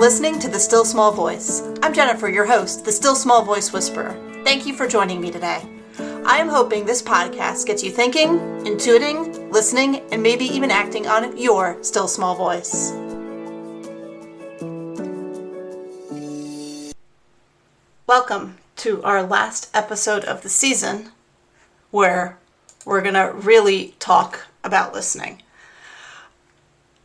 listening to The Still Small Voice. I'm Jennifer, your host, the Still Small Voice Whisperer. Thank you for joining me today. I am hoping this podcast gets you thinking, intuiting, listening, and maybe even acting on your still small voice. Welcome to our last episode of the season, where we're going to really talk about listening.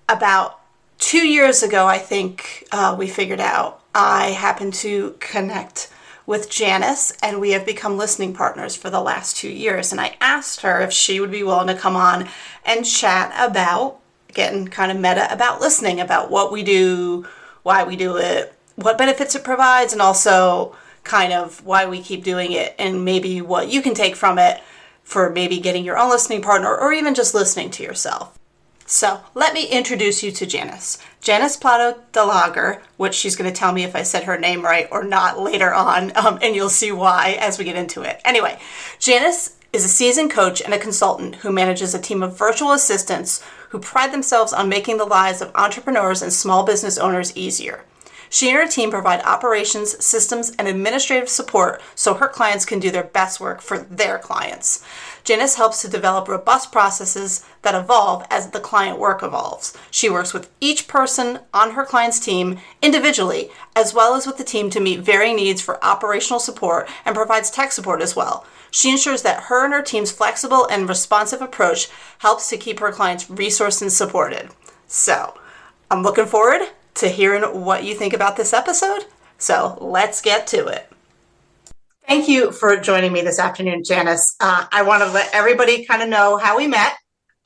About 2 years ago, I think we figured out, I happened to connect with Janice, and we have become listening partners for the last 2 years. And I asked her if she would be willing to come on and chat about, getting kind of meta about listening, about what we do, why we do it, what benefits it provides, and also kind of why we keep doing it, and maybe what you can take from it for maybe getting your own listening partner or even just listening to yourself. So let me introduce you to Janice. Janice Plado Dalager, which she's going to tell me if I said her name right or not later on, and you'll see why as we get into it. Anyway, Janice is a seasoned coach and a consultant who manages a team of virtual assistants who pride themselves on making the lives of entrepreneurs and small business owners easier. She and her team provide operations, systems, and administrative support so her clients can do their best work for their clients. Janice helps to develop robust processes that evolve as the client work evolves. She works with each person on her client's team individually, as well as with the team to meet varying needs for operational support, and provides tech support as well. She ensures that her and her team's flexible and responsive approach helps to keep her clients resourced and supported. So, I'm looking forward to hearing what you think about this episode. So let's get to it. Thank you for joining me this afternoon, Janice. I want to let everybody kind of know how we met,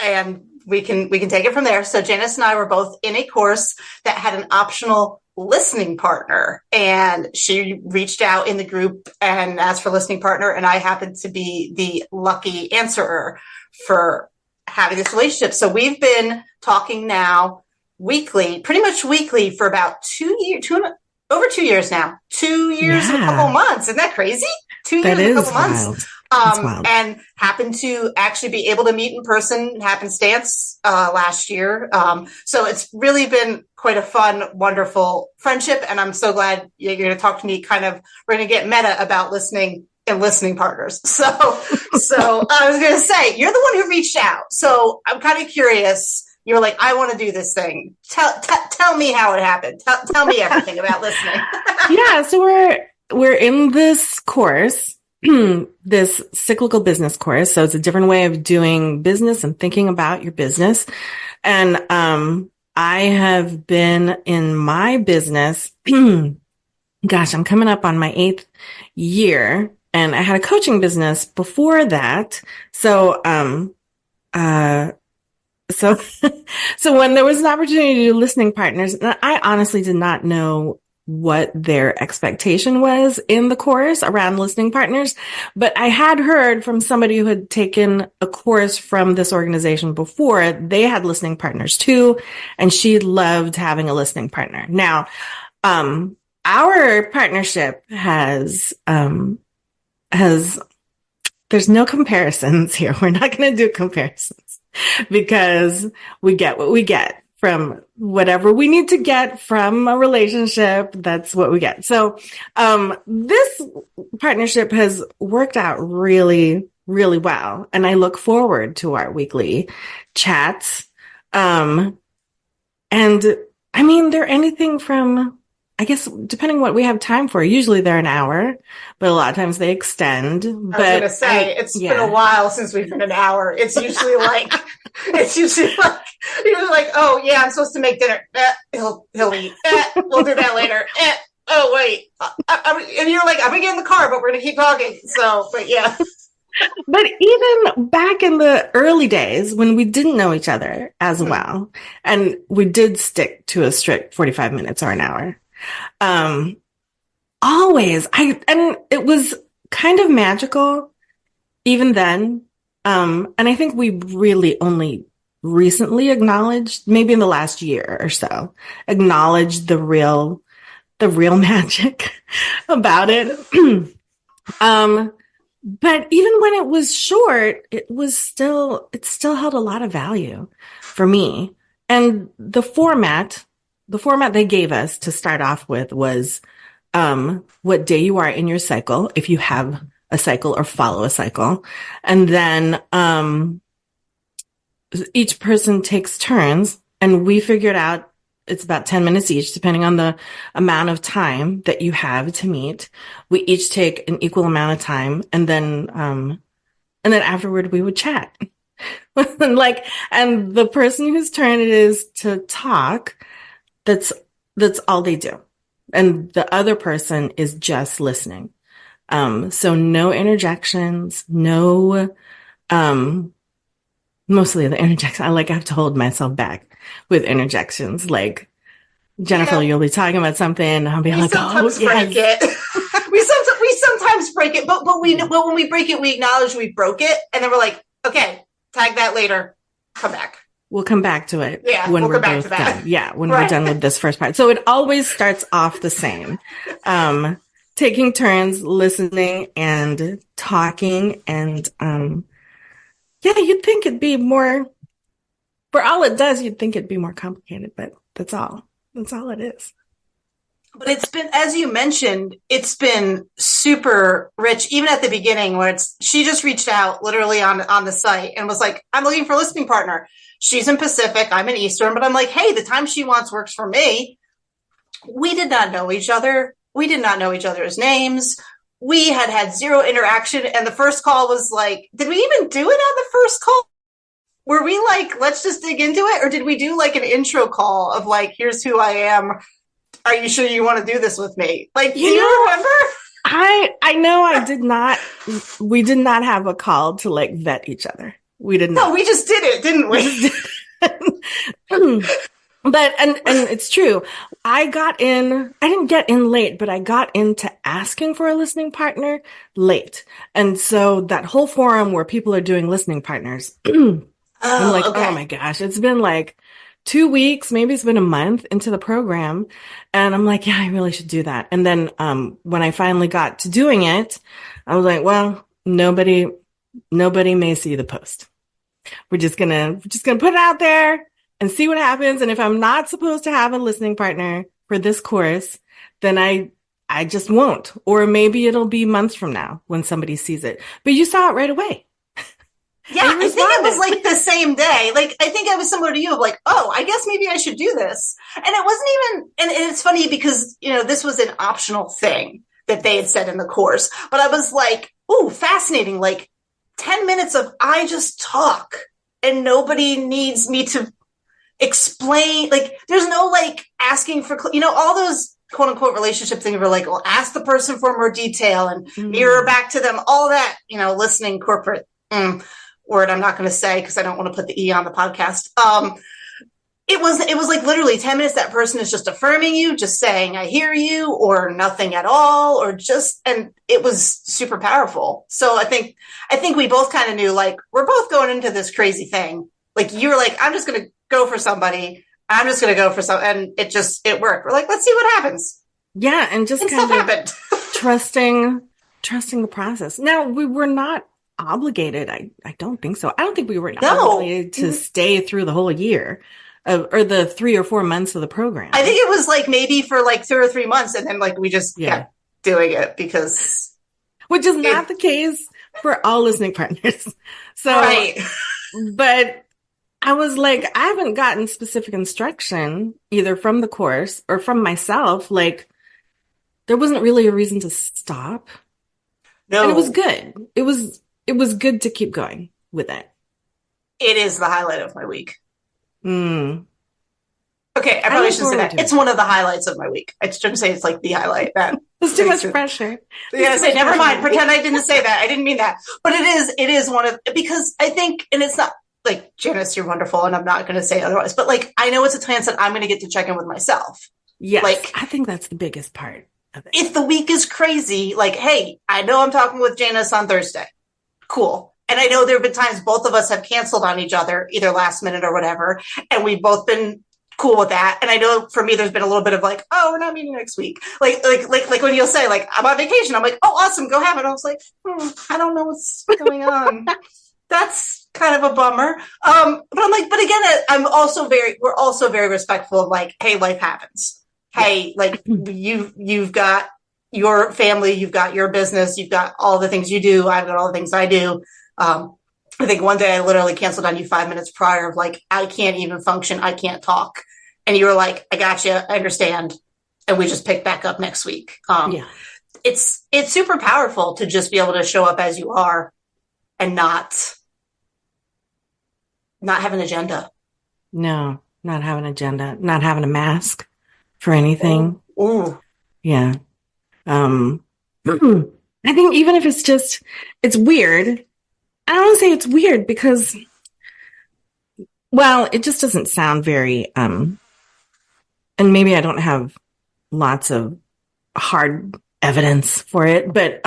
and we can take it from there. So Janice and I were both in a course that had an optional listening partner, and she reached out in the group and asked for a listening partner, and I happened to be the lucky answerer for having this relationship. So we've been talking now weekly, pretty much weekly, for about 2 years, over 2 years now. 2 years and a couple months. Isn't that crazy? 2 years and a couple months. Wild. And happened to actually be able to meet in person, happenstance, last year. So it's really been quite a fun, wonderful friendship. And I'm so glad you're going to talk to me. We're going to get meta about listening and listening partners. So I was going to say, you're the one who reached out. So I'm kind of curious. You're like, I want to do this thing. Tell me how it happened. Tell me everything about listening. Yeah, so we're in this course, this cyclical business course. So it's a different way of doing business and thinking about your business. And I have been in my business, gosh, I'm coming up on my 8th year, and I had a coaching business before that. So So when there was an opportunity to do listening partners, I honestly did not know what their expectation was in the course around listening partners, but I had heard from somebody who had taken a course from this organization before. They had listening partners too, and she loved having a listening partner. Now, our partnership has there's no comparisons here. We're not going to do comparisons, because we get what we get from whatever we need to get from a relationship. That's what we get. So, this partnership has worked out really, really well. And I look forward to our weekly chats. And I mean, they're anything from, I guess, depending what we have time for. Usually they're an hour, but a lot of times they extend. I was going to say, it's been a while since we've been an hour. It's usually like, oh yeah, I'm supposed to make dinner. He'll eat. We'll do that later. Oh wait. And you're like, I'm going to get in the car, but we're going to keep talking. So, but yeah. But even back in the early days when we didn't know each other as well, and we did stick to a strict 45 minutes or an hour. Always, and it was kind of magical even then. And I think we really only recently acknowledged, maybe in the last year or so, acknowledged the real magic about it. But even when it was short, it still held a lot of value for me. And the format the format they gave us to start off with was what day you are in your cycle, if you have a cycle or follow a cycle. And then each person takes turns, and we figured out it's about 10 minutes each, depending on the amount of time that you have to meet. We each take an equal amount of time, and then afterward we would chat. And the person whose turn it is to talk, that's all they do. And the other person is just listening. So no interjections, no, mostly the interjections. I have to hold myself back with interjections. Like, Jennifer, you'll be talking about something, and I'll be like, sometimes break it. we sometimes break it, but when we break it, we acknowledge we broke it, and then we're like, okay, tag that later, come back. We'll come back to it. Yeah, when we'll we're come back both to that. done. Yeah, when we're done with this first part. So it always starts off the same. Taking turns, listening and talking, and you'd think it'd be more, for all it does, you'd think it'd be more complicated, but that's all it is. But it's been, as you mentioned, it's been super rich, even at the beginning, where she just reached out literally on the site and was like, I'm looking for a listening partner. She's in Pacific, I'm in Eastern, but I'm like, hey, the time she wants works for me. We did not know each other. We did not know each other's names. We had zero interaction. And the first call was like, did we even do it on the first call? Were we like, let's just dig into it? Or did we do like an intro call of like, here's who I am. Are you sure you want to do this with me? Like, do you remember? I know I did not. We did not have a call to like vet each other. We did not. No, we just did it, didn't we? But, and it's true. I didn't get in late, but I got into asking for a listening partner late. And so that whole forum where people are doing listening partners, I'm like, okay. Oh my gosh, it's been like 2 weeks, maybe it's been a month into the program. And I'm like, yeah, I really should do that. And then, when I finally got to doing it, I was like, well, nobody may see the post. We're just gonna put it out there and see what happens. And if I'm not supposed to have a listening partner for this course, then I just won't. Or maybe it'll be months from now when somebody sees it. But you saw it right away. Yeah, I think it was like the same day. Like, I think I was similar to you of like, oh, I guess maybe I should do this. And it wasn't even, and it's funny because, this was an optional thing that they had said in the course. But I was like, ooh, fascinating. Like 10 minutes of I just talk and nobody needs me to explain. Like, there's no like asking for, all those quote unquote relationship things were like, well, ask the person for more detail and mirror back to them, all that, listening corporate. Word I'm not going to say because I don't want to put the E on the podcast. It was like literally 10 minutes. That person is just affirming you, just saying, I hear you, or nothing at all, and it was super powerful. So I think we both kind of knew, like, we're both going into this crazy thing. Like, you were like, I'm just going to go for somebody. I'm just going to go for some, and it worked. We're like, let's see what happens. Yeah. And just kind of happened. trusting the process. Now, we were not obligated. I don't think so. I don't think we were obligated to stay through the whole year or the 3 or 4 months of the program. I think it was like maybe for like 2 or 3 months, and then like we just kept doing it because, which is not the case for all listening partners. So, right. But I was like, I haven't gotten specific instruction either from the course or from myself. Like, there wasn't really a reason to stop. No, and it was good. It was good to keep going with it. It is the highlight of my week. Okay, I probably shouldn't say that. It's one of the highlights of my week. I shouldn't say it's like the highlight. It's too much pressure. Yeah, say never mind. Pretend I didn't say that. I didn't mean that. But it is one of, because I think, and it's not like, Janice, you're wonderful, and I'm not going to say otherwise. But like, I know it's a chance that I'm going to get to check in with myself. Yes, like, I think that's the biggest part of it. If the week is crazy, like, hey, I know I'm talking with Janice on Thursday. Cool. And I know there have been times both of us have canceled on each other, either last minute or whatever, and we've both been cool with that. And I know for me, there's been a little bit of like, oh, we're not meeting next week. Like when you'll say, like, I'm on vacation, I'm like, oh, awesome, go have it. I was like, I don't know what's going on. That's kind of a bummer. But I'm like, but again, we're also very respectful of like, hey, life happens. Yeah. Hey, like you've got your family, you've got your business, you've got all the things you do. I've got all the things I do. I think one day I literally canceled on you 5 minutes prior of like, I can't even function. I can't talk. And you were like, I got you. I understand. And we just picked back up next week. Yeah. It's super powerful to just be able to show up as you are and not have an agenda. No, not have an agenda, not having a mask for anything. Ooh. Yeah. Um, I think even if it's just, it's weird. I don't want to say it's weird because, well, it just doesn't sound very, and maybe I don't have lots of hard evidence for it, but,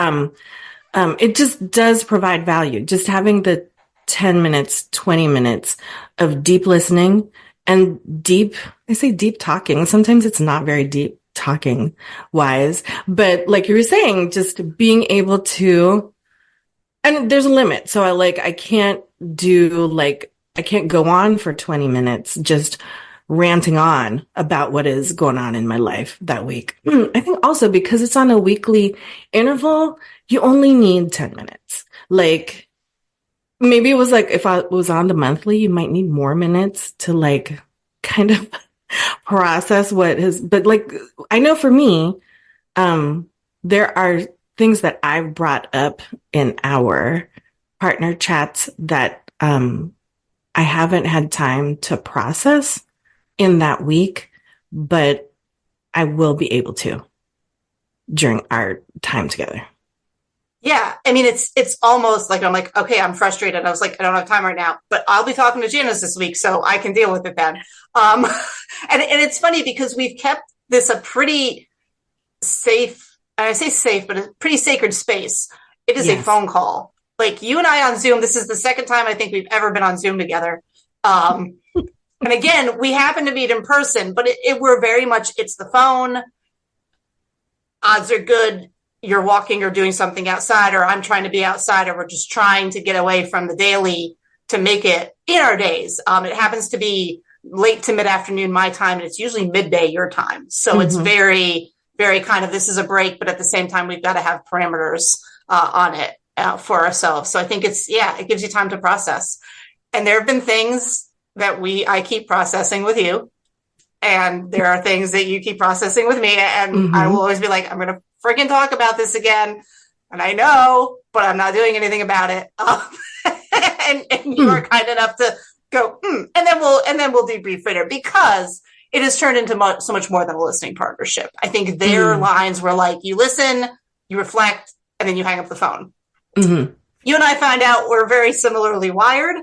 it just does provide value. Just having the 10 minutes, 20 minutes of deep listening and I say deep talking. Sometimes it's not very deep talking wise, but like you were saying, just being able to, and there's a limit. So I can't I can't go on for 20 minutes just ranting on about what is going on in my life that week. I think also because it's on a weekly interval, you only need 10 minutes. Like maybe it was like if I was on the monthly, you might need more minutes to like kind of process but like I know for me, there are things that I've brought up in our partner chats that I haven't had time to process in that week, but I will be able to during our time together. Yeah, I mean it's almost like I'm like, okay, I'm frustrated. I was like, I don't have time right now, but I'll be talking to Janice this week, so I can deal with it then. Um, and it's funny because we've kept this a pretty safe, and I say safe, but a pretty sacred space. It is a Yes. phone call. Like you and I on Zoom. This is the second time I think we've ever been on Zoom together. Um, and again, we happen to meet in person, but we're very much it's the phone. Odds are good you're walking or doing something outside, or I'm trying to be outside, or we're just trying to get away from the daily to make it in our days. It happens to be late to mid afternoon my time, and it's usually midday your time. So it's Mm-hmm. very, very kind of this is a break, but at the same time, we've got to have parameters on it for ourselves. So I think it gives you time to process. And there have been things that I keep processing with you. And there are things that you keep processing with me. And Mm-hmm. I will always be like, I'm going to freaking talk about this again. And I know, but I'm not doing anything about it. And you are kind enough to go, and then we'll debrief later because it has turned into so much more than a listening partnership. I think their lines were like, you listen, you reflect, and then you hang up the phone. Mm-hmm. You and I find out we're very similarly wired.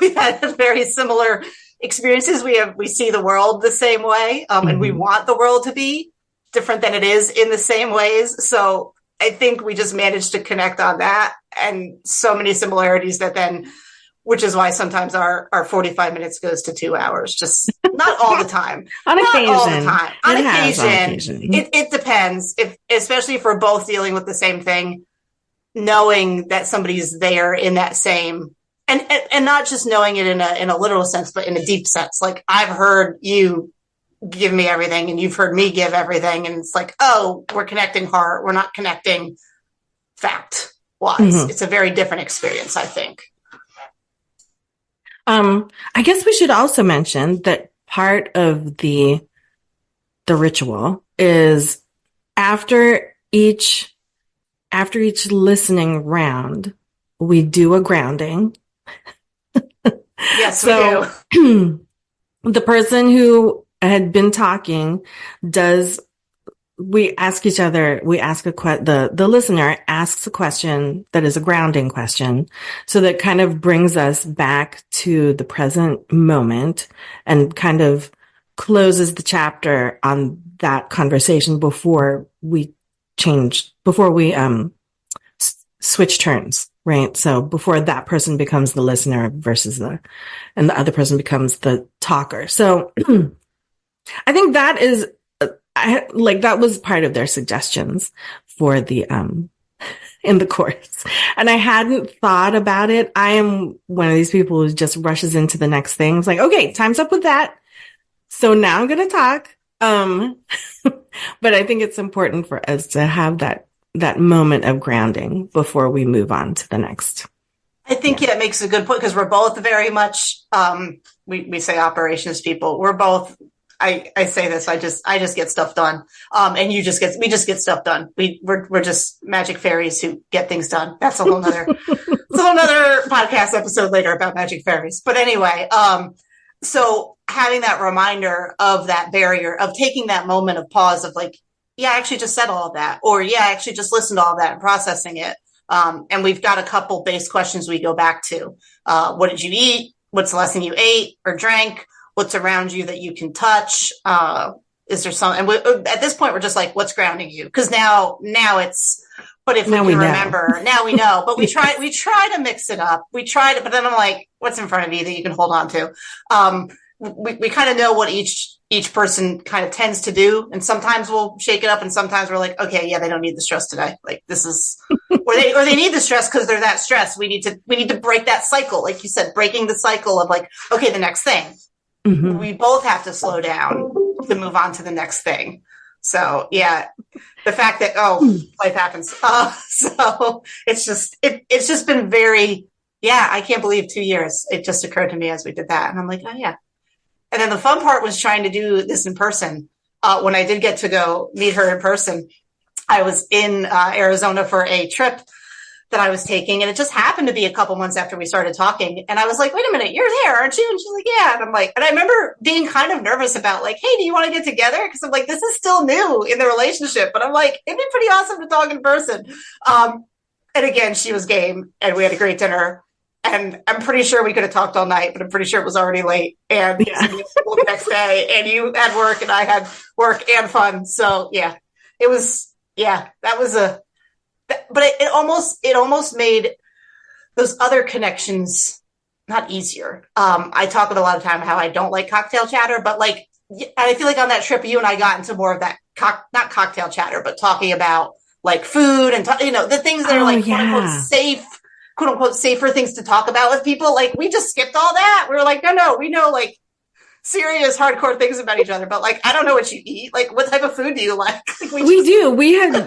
We've had very similar experiences. We see the world the same way, and we want the world to be different than it is in the same ways. So I think we just managed to connect on that, and so many similarities that then, which is why sometimes our 45 minutes goes to 2 hours. Just not all the time. On Not occasion. all the time. On occasion. It depends. Especially if we're both dealing with the same thing, knowing that somebody's there in that same and not just knowing it in a literal sense, but in a deep sense. Like I've heard you give me everything and you've heard me give everything. And it's like, oh, we're connecting heart. We're not connecting fact wise. Mm-hmm. It's a very different experience, I think. I guess we should also mention that part of the ritual is after each listening round, we do a grounding. Yes, so we do. The person who had been talking we ask each other, the listener asks a question that is a grounding question. So that kind of brings us back to the present moment and kind of closes the chapter on that conversation before we switch turns, right? So before that person becomes the listener and the other person becomes the talker. So I think that that was part of their suggestions for the in the course. And I hadn't thought about it. I am one of these people who just rushes into the next thing. It's like, okay, time's up with that. So now I'm going to talk. But I think it's important for us to have that moment of grounding before we move on to the next. I think it makes a good point because we're both very much, we say operations people. We're both, I say this, I just get stuff done. And we just get stuff done. We're just magic fairies who get things done. That's a whole nother, podcast episode later about magic fairies. But anyway, so having that reminder of that barrier of taking that moment of pause of like, yeah, I actually just said all of that, or yeah, I actually just listened to all that and processing it. And we've got a couple base questions we go back to. What did you eat? What's the last thing you ate or drank? What's around you that you can touch? Is there some, and at this point, we're just like, what's grounding you? Because now it's, but if we can remember, now we know, but we try to mix it up. But then I'm like, what's in front of you that you can hold on to? We kind of know what each person kind of tends to do. And sometimes we'll shake it up and sometimes we're like, okay, yeah, they don't need the stress today. Like this is, or they need the stress because they're that stressed. We need to break that cycle. Like you said, breaking the cycle of like, okay, the next thing. Mm-hmm. We both have to slow down to move on to the next thing. So yeah, the fact that, life happens. So it's just been very, yeah, I can't believe 2 years. It just occurred to me as we did that. And I'm like, oh yeah. And then the fun part was trying to do this in person. When I did get to go meet her in person, I was in Arizona for a trip that I was taking. And it just happened to be a couple months after we started talking. And I was like, wait a minute, you're there, aren't you? And she's like, yeah. And I'm like, and I remember being kind of nervous about like, hey, do you want to get together? Because I'm like, this is still new in the relationship. But I'm like, it'd be pretty awesome to talk in person. And again, she was game and we had a great dinner. And I'm pretty sure we could have talked all night, but I'm pretty sure it was already late. And the next day, and you had work, and I had work and fun. So yeah, it was. Yeah, that was but it almost made those other connections not easier. I talk a lot of time how I don't like cocktail chatter, but like, I feel like on that trip, you and I got into more of that not cocktail chatter, but talking about like food and the things that are like quote unquote safer things to talk about with people. Like we just skipped all that. We were like, no, we know like serious hardcore things about each other, but like, I don't know what you eat. Like what type of food do you like? We do. I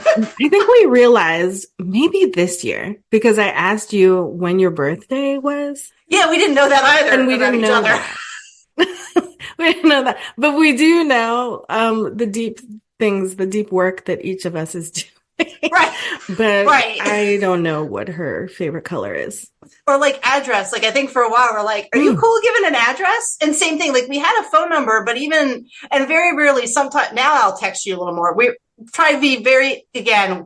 think we realized maybe this year because I asked you when your birthday was. Yeah, we didn't know that either. And we didn't know that. We didn't know that, but we do know, the deep things, the deep work that each of us is doing. Right. But I don't know what her favorite color is. Or like address. Like I think for a while we're like, are you cool giving an address? And same thing, like we had a phone number, but and very rarely sometimes now I'll text you a little more. We try to be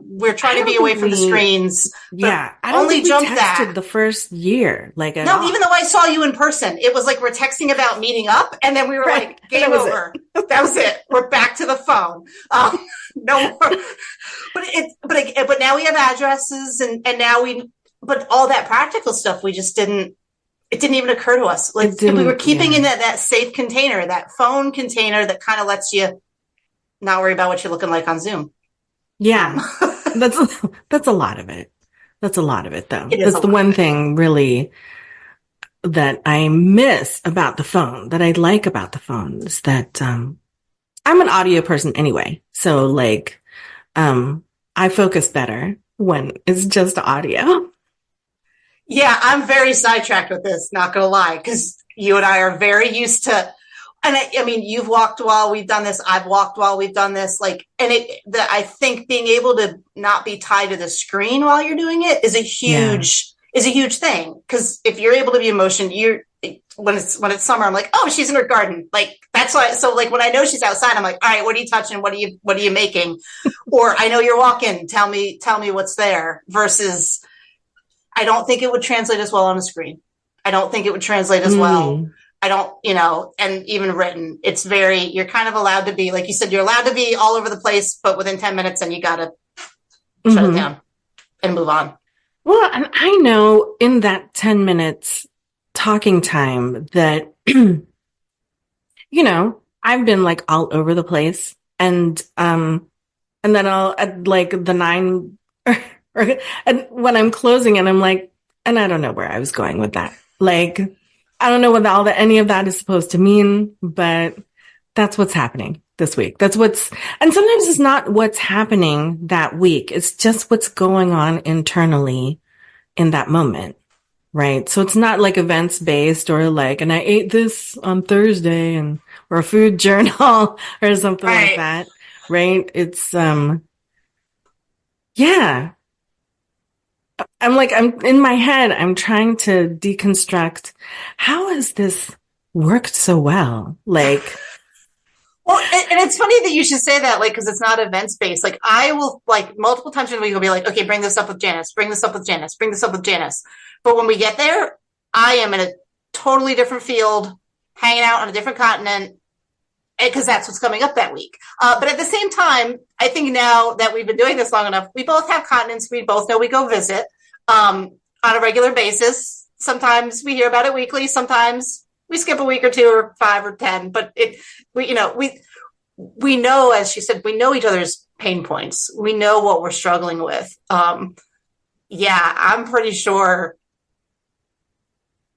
we're trying to be away from the screens. Yeah. I don't only jumped that the first year. Like even though I saw you in person, it was like we're texting about meeting up and then we were like, game over. That was it. We're back to the phone. No more. But now we have addresses and now but all that practical stuff, we just it didn't even occur to us. Like we were keeping in that safe container, that phone container that kind of lets you not worry about what you're looking like on Zoom. Yeah. That's a lot of it. That's a lot of it though. That's the one thing really that I miss about the phone, that I like about the phone is that, I'm an audio person anyway. So like, I focus better when it's just audio. Yeah, I'm very sidetracked with this, not going to lie, because you and I are very used to, and I mean, you've walked while we've done this. I've walked while we've done this. Like, and I think being able to not be tied to the screen while you're doing it is a huge thing. Because if you're able to be in motion, when it's summer, I'm like, oh, she's in her garden. Like that's why. So like when I know she's outside, I'm like, all right, what are you touching? What are you making? Or I know you're walking. Tell me what's there. Versus, I don't think it would translate as well on a screen. I don't think it would translate as well. I don't, and even written, you're kind of allowed to be, like you said, you're allowed to be all over the place, but within 10 minutes, then you got to shut it down and move on. Well, and I know in that 10 minutes talking time that, I've been like all over the place and then I'll at like the And when I'm closing it, I'm like, and I don't know where I was going with that. Like, I don't know what any of that is supposed to mean, but that's what's happening this week. And sometimes it's not what's happening that week. It's just what's going on internally in that moment. Right. So it's not like events based or like, and I ate this on Thursday or a food journal or something like Right. that. Right. It's, yeah. I'm in my head, I'm trying to deconstruct how has this worked so well? Like, Well, and it's funny that you should say that, like, because it's not events based. Like, I will, like, multiple times in a week, will be like, okay, bring this up with Janice, bring this up with Janice, bring this up with Janice. But when we get there, I am in a totally different field, hanging out on a different continent, because that's what's coming up that week. But at the same time, I think now that we've been doing this long enough, we both have continents we both know we go visit on a regular basis. Sometimes we hear about it weekly. Sometimes we skip a week or two or 5 or 10. But we know, as she said, we know each other's pain points. We know what we're struggling with. Yeah, I'm pretty sure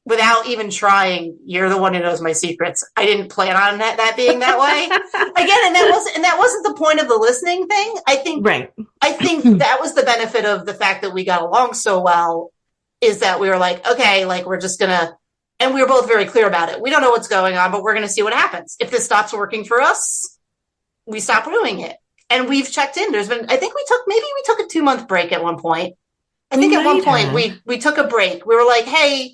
without even trying, you're the one who knows my secrets. I didn't plan on that being that way. Again, and that wasn't the point of the listening thing. right. I think that was the benefit of the fact that we got along so well, is that we were like, okay, like we're just gonna, and we were both very clear about it. We don't know what's going on, but we're gonna see what happens. If this stops working for us, we stop doing it. And we've checked in. I think we took a 2-month break at one point. I think at one point we took a break. We were like, hey,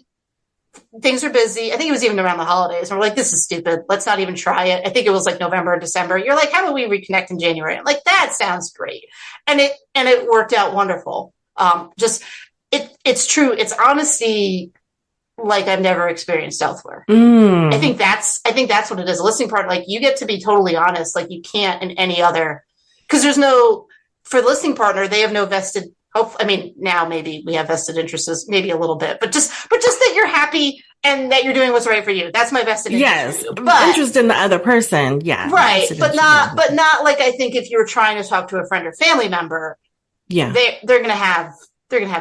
things are busy. I think it was even around the holidays. And we're like, this is stupid. Let's not even try it. I think it was like November or December. You're like, how about we reconnect in January? I'm like, that sounds great. And it worked out wonderful. It's true. It's honesty like I've never experienced elsewhere. I think that's what it is. A listening partner, like you get to be totally honest. Like you can't in any other, because for the listening partner, they have no vested hope. I mean, now maybe we have vested interests, maybe a little bit, but just that you're happy and that you're doing what's right for you. That's my vested interest. Yes, but interest in the other person. Yeah, right. But not like I think if you're trying to talk to a friend or family member, yeah, they're gonna have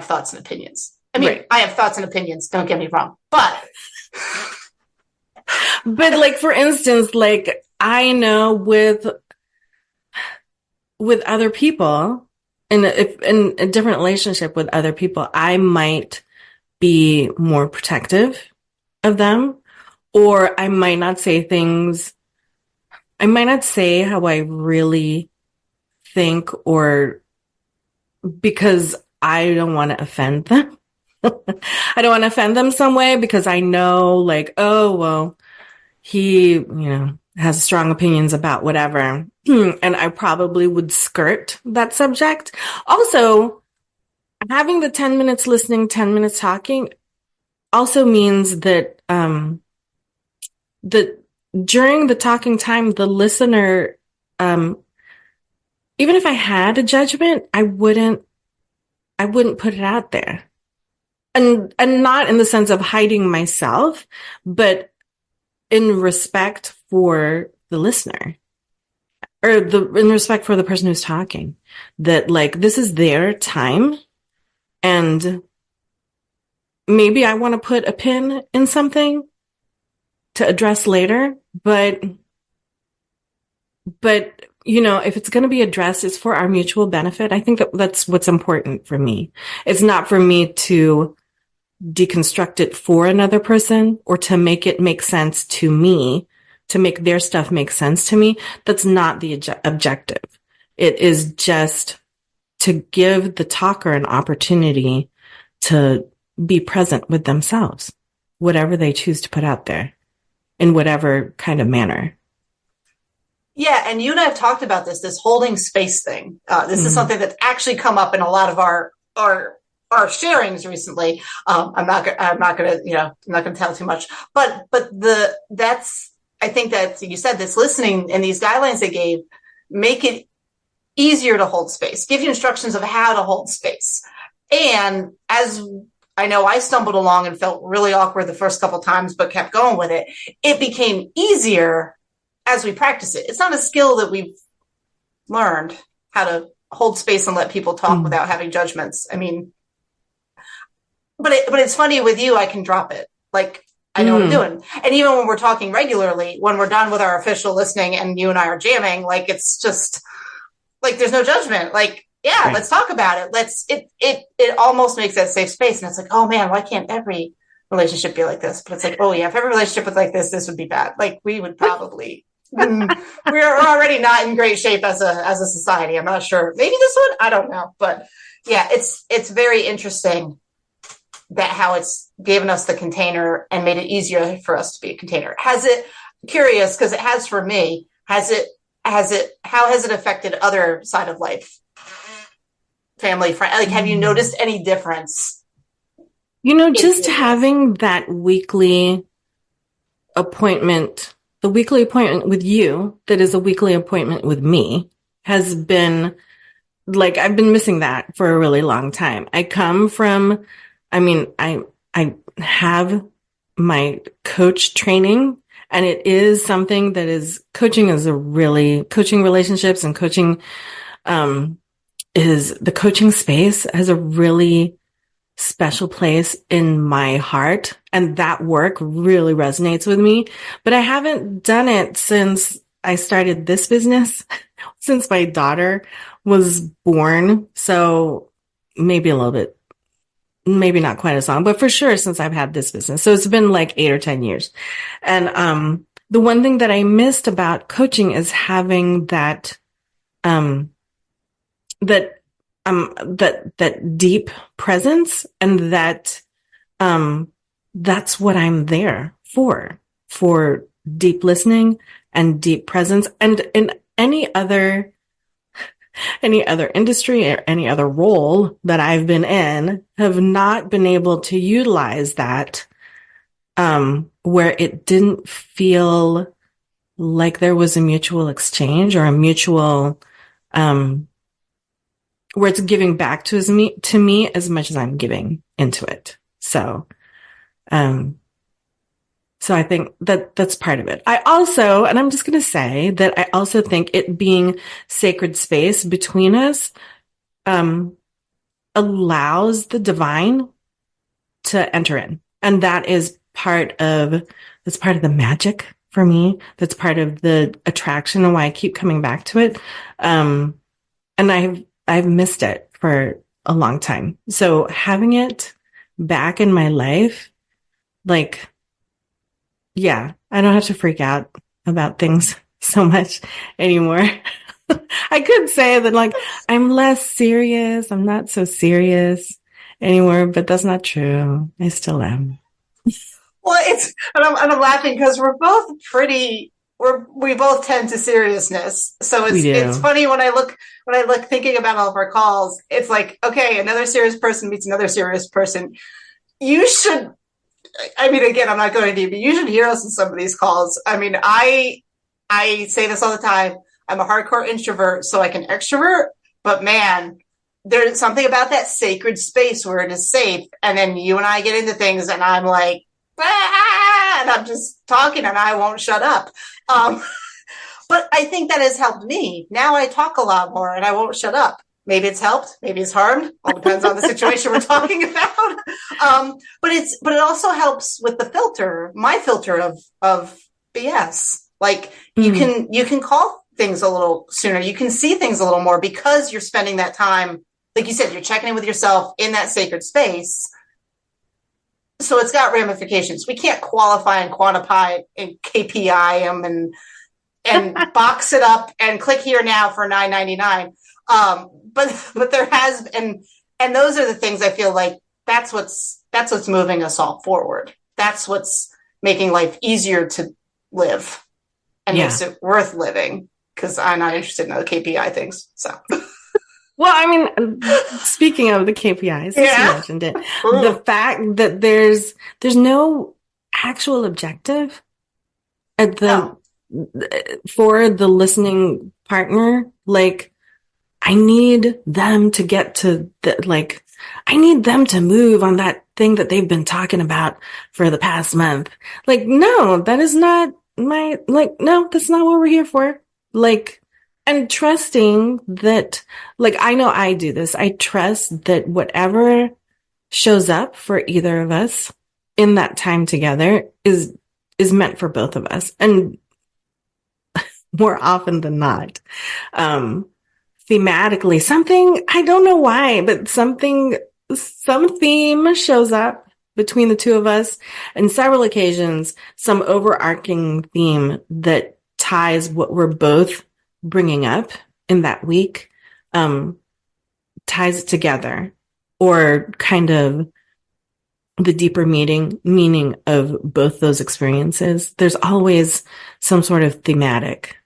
thoughts and opinions. I mean, right. I have thoughts and opinions. Don't get me wrong, but like for instance, like I know with other people. In a different relationship with other people, I might be more protective of them, or I might not say things. I might not say how I really think, or because I don't want to offend them. I don't want to offend them some way because I know, like, oh, well, he, has strong opinions about whatever. And I probably would skirt that subject. Also, having the 10 minutes listening, 10 minutes talking also means that, that during the talking time, the listener, even if I had a judgment, I wouldn't put it out there. And not in the sense of hiding myself, but in respect for the listener, or in respect for the person who's talking, that like, this is their time. And maybe I want to put a pin in something to address later, but, if it's going to be addressed, it's for our mutual benefit. I think that's what's important for me. It's not for me to deconstruct it for another person or to make it make sense to me, to make their stuff make sense to me. That's not the objective. It is just to give the talker an opportunity to be present with themselves, whatever they choose to put out there in whatever kind of manner. Yeah, and you and I have talked about this holding space thing. This is something that's actually come up in a lot of our sharings recently. I'm not gonna tell too much, but I think that you said this listening and these guidelines they gave make it easier to hold space, give you instructions of how to hold space. And as I know, I stumbled along and felt really awkward the first couple times, but kept going with it. It became easier as we practice it. It's not a skill that we've learned how to hold space and let people talk Mm. without having judgments. I mean, but it's funny with you, I can drop it. Like, I know what I'm Mm. doing. And even when we're talking regularly, when we're done with our official listening and you and I are jamming, like, it's just like, there's no judgment. Like, yeah, Right. let's talk about it. It almost makes that safe space. And it's like, oh man, why can't every relationship be like this? But it's like, oh yeah, if every relationship was like this would be bad. Like, we would probably, we're already not in great shape as a society. I'm not sure. Maybe this one, I don't know. But yeah, it's very interesting that how it's given us the container and made it easier for us to be a container. Has it, curious, because it has for me, how has it affected other side of life? Family, friend, like, have you Mm. noticed any difference in Just doing this? having that weekly appointment, the weekly appointment with you, that is a weekly appointment with me, has been like, I've been missing that for a really long time. I mean, I have my coach training, and it is something that is coaching relationships and coaching, is the coaching space has a really special place in my heart. And that work really resonates with me. But I haven't done it since I started this business, since my daughter was born. So maybe a little bit, maybe not quite as long, but for sure since I've had this business. So it's been like 8 or 10 years. And, the one thing that I missed about coaching is having um, that that deep presence, and um that's what I'm there for deep listening and deep presence. And in any other industry or any other role that I've been in, have not been able to utilize that, where it didn't feel like there was a mutual exchange or a mutual, um where it's giving back to me as much as I'm giving into it. Um, so I think that that's part of it. I also, and I'm just going to say that I also think it being sacred space between us, um, allows the divine to enter in. And that's part of the magic for me. That's part of the attraction and why I keep coming back to it. And I've missed it for a long time. So having it back in my life, like, yeah, I don't have to freak out about things so much anymore. I could say that, like, I'm less serious. I'm not so serious anymore, but that's not true. I still am. Well, and I'm laughing because we're both pretty. We both tend to seriousness, so We it's do. funny when I look thinking about all of our calls. It's like, okay, another serious person meets another serious person. You should. I mean, again, I'm not going to, but you should hear us in some of these calls. I mean, I say this all the time. I'm a hardcore introvert, so I can extrovert, but man, there's something about that sacred space where it is safe. And then you and I get into things, and I'm like, ah, and I'm just talking, and I won't shut up. Um, but I think that has helped me. Now I talk a lot more, and I won't shut up. Maybe it's helped. Maybe it's harmed. All depends on the situation we're talking about. But it also helps with the filter, my filter of BS. Like, Mm. you can call things a little sooner. You can see things a little more because you're spending that time. Like you said, you're checking in with yourself in that sacred space. So it's got ramifications. We can't qualify and quantify and KPI them and box it up and click here now for $9.99. But there has, and those are the things I feel like that's what's moving us all forward. That's what's making life easier to live and makes Yeah. it worth living, because I'm not interested in other KPI things. So Well, I mean, speaking of the KPIs, since you yeah. mentioned it, the Ooh. fact that there's no actual objective at the No. for the listening partner. Like, I need them to get to I need them to move on that thing that they've been talking about for the past month. Like, no, that is not no, that's not what we're here for. Like, And trusting that, like, I know I do this. I trust that whatever shows up for either of us in that time together is meant for both of us. And more often than not, um, thematically, something, I don't know why, but some theme shows up between the two of us, and several occasions, some overarching theme that ties what we're both bringing up in that week, ties it together, or kind of the deeper meaning of both those experiences. There's always some sort of thematic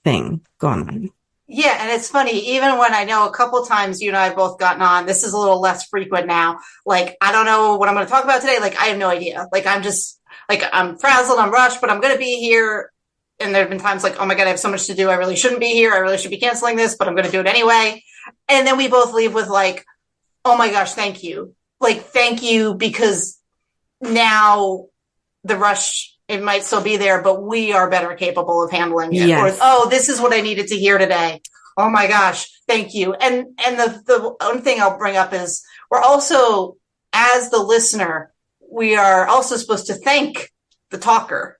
thing going on. Yeah, and it's funny, even when I know a couple times you and I have both gotten on, this is a little less frequent now. Like, I don't know what I'm going to talk about today. Like, I have no idea. Like, I'm frazzled, I'm rushed, but I'm going to be here. And there have been times like, oh my God, I have so much to do. I really shouldn't be here. I really should be canceling this, but I'm going to do it anyway. And then we both leave with like, oh my gosh, thank you. Like, thank you, because now the rush, it might still be there, but we are better capable of handling it. Yes. Or, oh, this is what I needed to hear today. Oh my gosh, thank you. And the one thing I'll bring up is we're also, as the listener, we are also supposed to thank the talker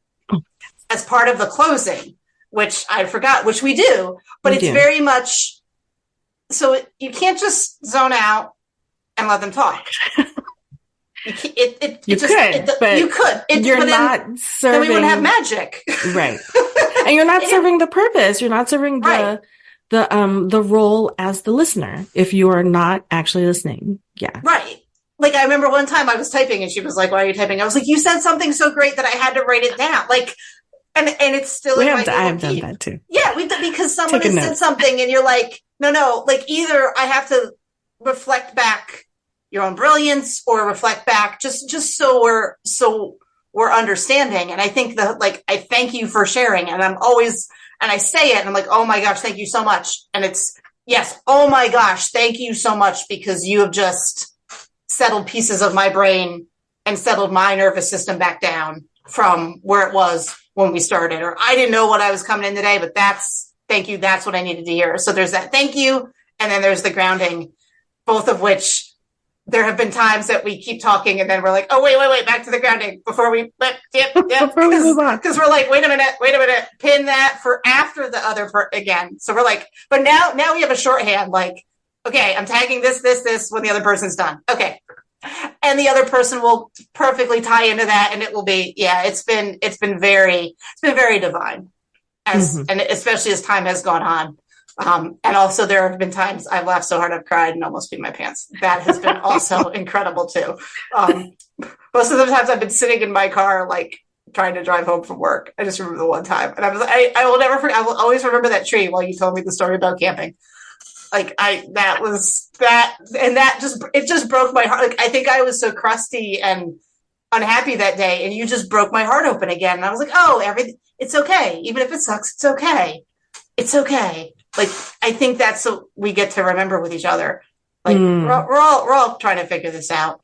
as part of the closing, which I forgot, which we do, but it's very much, so you can't just zone out and let them talk. You could. You're not serving. Then we wouldn't have magic, right? And you're not serving the purpose. You're not serving the role as the listener if you are not actually listening. Yeah, right. Like, I remember one time I was typing and she was like, "Why are you typing?" I was like, "You said something so great that I had to write it down." Like, and it's still. I have done that too. Yeah, because someone has said something and you're like, no. Like, either I have to reflect back your own brilliance or reflect back just so we're understanding. And I think I thank you for sharing, and I say it and I'm like, oh my gosh, thank you so much. And it's, yes, oh my gosh, thank you so much, because you have just settled pieces of my brain and settled my nervous system back down from where it was when we started, or I didn't know what I was coming in today, but thank you. That's what I needed to hear. So there's that thank you. And then there's the grounding, both of which there have been times that we keep talking and then we're like, oh, wait, back to the grounding before we move on. Because we're like, wait a minute, pin that for after the other again. So we're like, but now we have a shorthand, like, okay, I'm tagging this when the other person's done. Okay. And the other person will perfectly tie into that, and it will be, it's been very divine, and especially as time has gone on. And also there have been times I've laughed so hard I've cried and almost peed my pants. That has been also incredible too. Most of the times I've been sitting in my car, like trying to drive home from work. I just remember the one time, and I will never forget. I will always remember that tree while you told me the story about camping. Like, it just broke my heart. Like, I think I was so crusty and unhappy that day, and you just broke my heart open again. And I was like, oh, it's okay. Even if it sucks, it's okay. It's okay. Like, I think that's what we get to remember with each other. Like, we're all trying to figure this out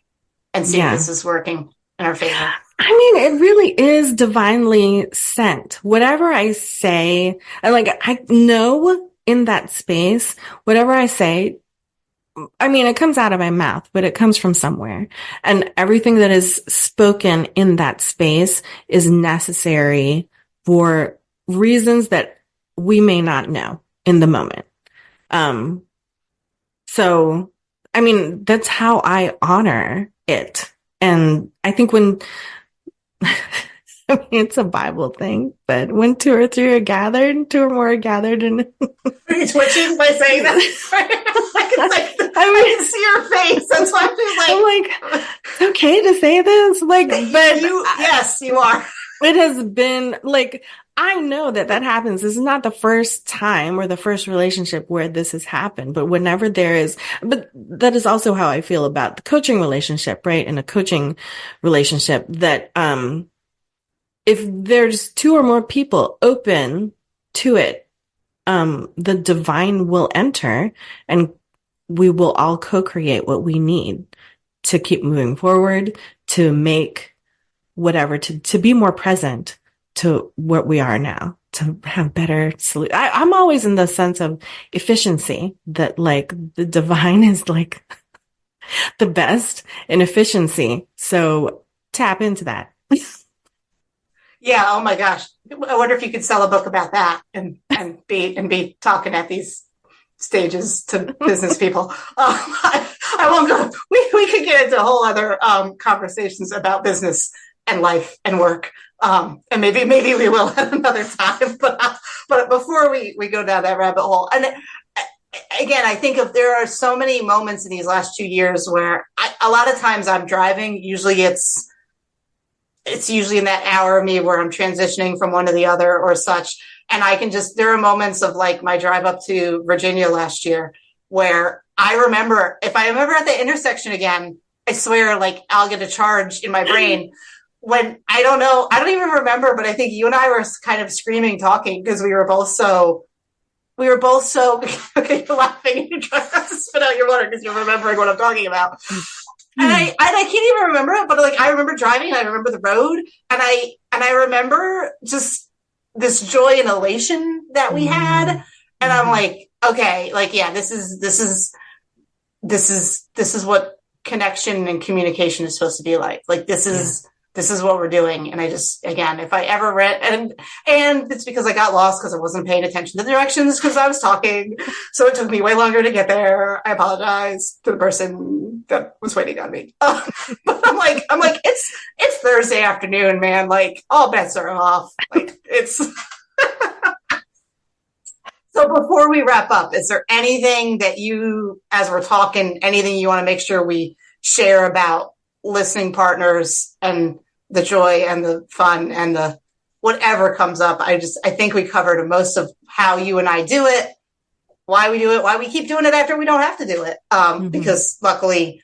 and see if this is working in our favor. I mean, it really is divinely sent. Whatever I say, I know in that space, whatever I say, I mean, it comes out of my mouth, but it comes from somewhere. And everything that is spoken in that space is necessary for reasons that we may not know in the moment. So, I mean, that's how I honor it. And I think when, I mean, it's a Bible thing, but when 2 or 3 are gathered, 2 or more are gathered. And are you twitching by saying that? I can see your face. That's why I'm like, it's okay to say this. Like, but yes, you are. It has been like, I know that happens. This is not the first time or the first relationship where this has happened, but whenever there is, but that is also how I feel about the coaching relationship, right? In a coaching relationship, that, if there's 2 or more people open to it, the divine will enter, and we will all co-create what we need to keep moving forward, to make whatever, to be more present to what we are now. to have better solutions. I'm always in the sense of efficiency, that like the divine is like the best in efficiency. So tap into that. Yeah. Oh my gosh. I wonder if you could sell a book about that and be talking at these stages to business people. I won't go. We could get into whole other conversations about business and life and work. And maybe we will at another time. But before we go down that rabbit hole, and again, I think there are so many moments in these last 2 years where a lot of times I'm driving. Usually it's usually in that hour of me where I'm transitioning from one to the other or such. And there are moments of like my drive up to Virginia last year where I remember, if I remember at the intersection again, I swear like I'll get a charge in my brain when I don't even remember, but I think you and I were kind of screaming, talking because we were both so okay, you're laughing, you're trying to spit out your water because you're remembering what I'm talking about. And I can't even remember it, but like I remember driving, and I remember the road, and I remember just this joy and elation that we had, and I'm like, okay, like yeah, this is what connection and communication is supposed to be like. Like this is what we're doing. And I just, again, if I ever read, and it's because I got lost because I wasn't paying attention to the directions because I was talking. So it took me way longer to get there. I apologize to the person that was waiting on me. But I'm like, it's Thursday afternoon, man. Like all bets are off. Like it's, so before we wrap up, is there anything that you, as we're talking, anything you want to make sure we share about listening partners and the joy and the fun and the whatever comes up? I think we covered most of how you and I do it, why we do it, why we keep doing it after we don't have to do it. Because luckily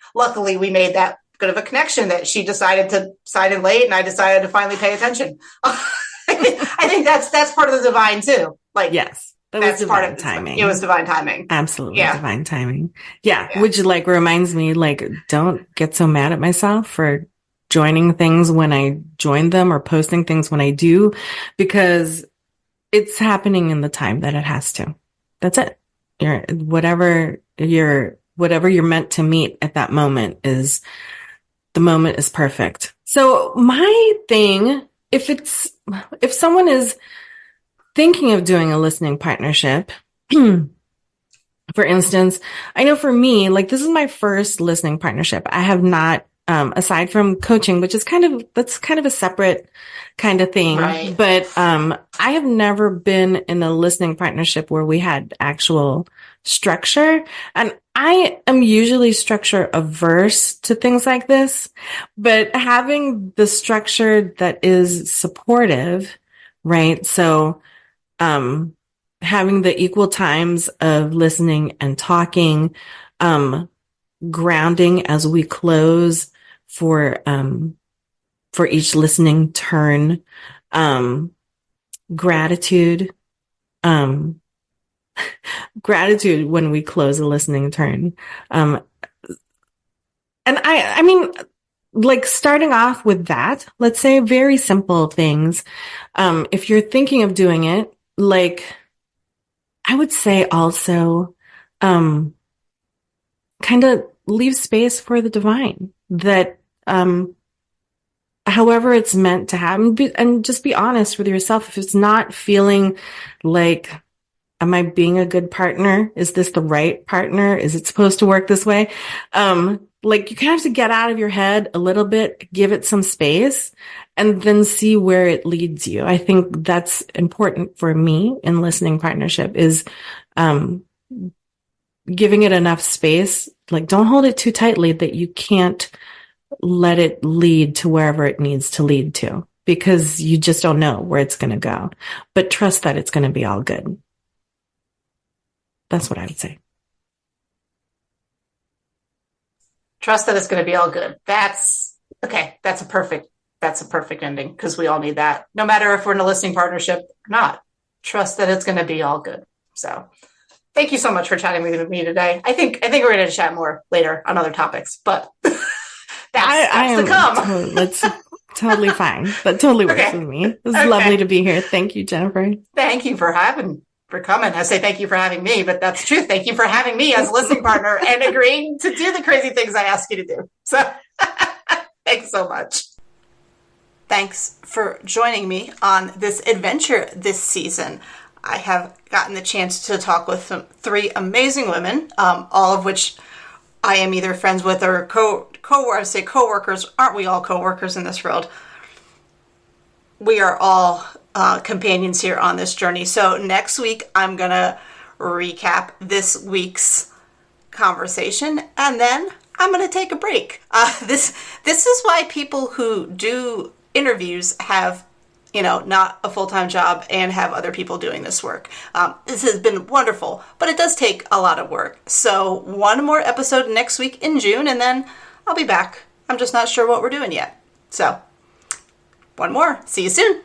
we made that good of a connection that she decided to sign in late and I decided to finally pay attention. I think that's part of the divine too. Like, yes. That was divine timing. It was divine timing. Absolutely. Yeah. Divine timing. Yeah. Which like reminds me, like, don't get so mad at myself for joining things when I join them or posting things when I do, because it's happening in the time that it has to. That's it. Whatever you're meant to meet at that moment the moment is perfect. So my thing, if someone is thinking of doing a listening partnership, for instance, I know for me, like this is my first listening partnership. I have not, aside from coaching, which is that's kind of a separate kind of thing. Right. But, I have never been in a listening partnership where we had actual structure. And I am usually structure averse to things like this, but having the structure that is supportive, right? So, having the equal times of listening and talking, grounding as we close for each listening turn, gratitude when we close a listening turn. And I mean, like starting off with that, let's say very simple things. If you're thinking of doing it, like, I would say also, kind of leave space for the divine that, however it's meant to happen, and just be honest with yourself. If it's not feeling like, am I being a good partner? Is this the right partner? Is it supposed to work this way? Like you kind of have to get out of your head a little bit, give it some space, and then see where it leads you. I think that's important for me in listening partnership is, giving it enough space. Like don't hold it too tightly that you can't let it lead to wherever it needs to lead to, because you just don't know where it's going to go, but trust that it's going to be all good. That's what I would say. Trust that it's going to be all good. That's okay. That's a perfect ending, because we all need that. No matter if we're in a listening partnership or not, trust that it's going to be all good. So thank you so much for chatting with me today. I think we're going to chat more later on other topics, but that's to come. Let's Totally fine. That totally works Okay. with me. It was lovely Okay. to be here. Thank you, Jennifer. Thank you for coming. I say thank you for having me, but that's true. Thank you for having me as a listening partner and agreeing to do the crazy things I ask you to do. So thanks so much. Thanks for joining me on this adventure this season. I have gotten the chance to talk with three amazing women, all of which I am either friends with or co-workers. Aren't we all co-workers in this world? We are all companions here on this journey. So next week, I'm going to recap this week's conversation, and then I'm going to take a break. This is why people who do interviews have, not a full-time job and have other people doing this work. This has been wonderful, but it does take a lot of work. So one more episode next week in June, and then I'll be back. I'm just not sure what we're doing yet. So one more. See you soon.